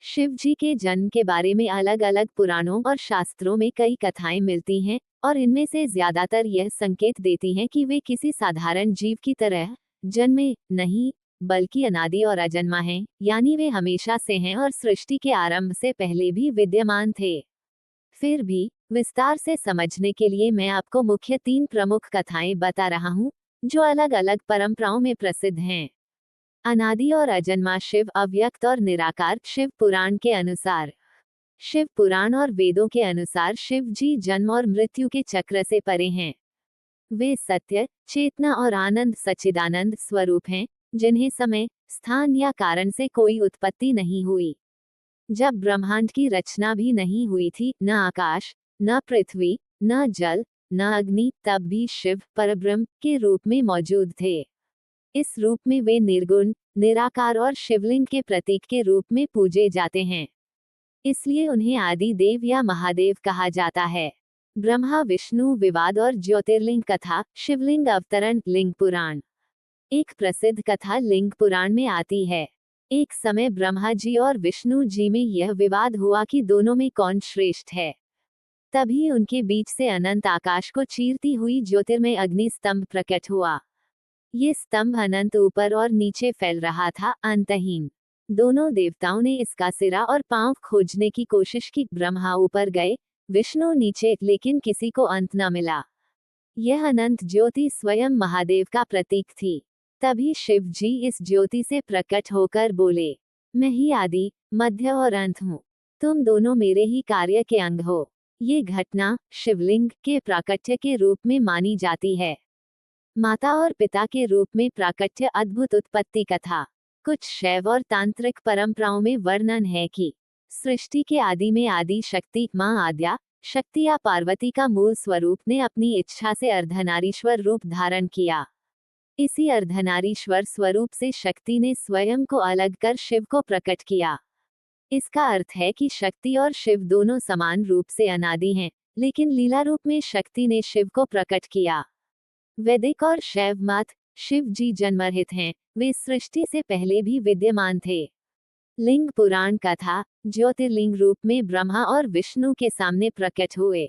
शिव जी के जन्म के बारे में अलग अलग पुराणों और शास्त्रों में कई कथाएं मिलती हैं और इनमें से ज्यादातर यह संकेत देती हैं कि वे किसी साधारण जीव की तरह जन्मे नहीं, बल्कि अनादि और अजन्मा हैं, यानी वे हमेशा से हैं और सृष्टि के आरंभ से पहले भी विद्यमान थे। फिर भी विस्तार से समझने के लिए मैं आपको मुख्य 3 प्रमुख कथाएं बता रहा हूँ, जो अलग अलग परंपराओं में प्रसिद्ध हैं। अनादि और अजन्मा शिव, अव्यक्त और निराकार। शिव पुराण के अनुसार, शिव पुराण और वेदों के अनुसार शिव जी जन्म और मृत्यु के चक्र से परे हैं। वे सत्य, चेतना और आनंद सच्चिदानंद स्वरूप हैं, जिन्हें समय, स्थान या कारण से कोई उत्पत्ति नहीं हुई। जब ब्रह्मांड की रचना भी नहीं हुई थी, न आकाश, न पृथ्वी, न जल, न अग्नि, तब भी शिव परब्रह्म के रूप में मौजूद थे। इस रूप में वे निर्गुण, निराकार और शिवलिंग के प्रतीक के रूप में पूजे जाते हैं। इसलिए उन्हें आदि देव या महादेव कहा जाता है। ब्रह्मा विष्णु विवाद और ज्योतिर्लिंग कथा। शिवलिंग अवतरण। लिंग पुराण। एक प्रसिद्ध कथा लिंग पुराण में आती है। एक समय ब्रह्मा जी और विष्णु जी में यह विवाद हुआ कि दोनों में कौन श्रेष्ठ है। तभी उनके बीच से अनंत आकाश को चीरती हुई ज्योतिर्मय अग्नि स्तंभ प्रकट हुआ। ये स्तंभ अनंत ऊपर और नीचे फैल रहा था, अंतहीन। दोनों देवताओं ने इसका सिरा और पांव खोजने की कोशिश की। ब्रह्मा ऊपर गए, विष्णु नीचे, लेकिन किसी को अंत न मिला। यह अनंत ज्योति स्वयं महादेव का प्रतीक थी। तभी शिव जी इस ज्योति से प्रकट होकर बोले, मैं ही आदि, मध्य और अंत हूँ। तुम दोनों मेरे ही कार्य के अंग हो। ये घटना शिवलिंग के प्राकट्य के रूप में मानी जाती है। माता और पिता के रूप में प्राकट्य। अद्भुत उत्पत्ति कथा। कुछ शैव और तांत्रिक परंपराओं में वर्णन है कि सृष्टि के आदि में आदि शक्ति मां आद्या शक्ति या पार्वती का मूल स्वरूप ने अपनी इच्छा से अर्धनारीश्वर रूप धारण किया। इसी अर्धनारीश्वर स्वरूप से शक्ति ने स्वयं को अलग कर शिव को प्रकट किया। इसका अर्थ है कि शक्ति और शिव दोनों समान रूप से अनादि हैं, लेकिन लीला रूप में शक्ति ने शिव को प्रकट किया। वैदिक और शैव मत, शिव जी जन्मरहित हैं, वे सृष्टि से पहले भी विद्यमान थे। लिंग पुराण कथा। ज्योतिर्लिंग रूप में ब्रह्मा और विष्णु के सामने प्रकट हुए।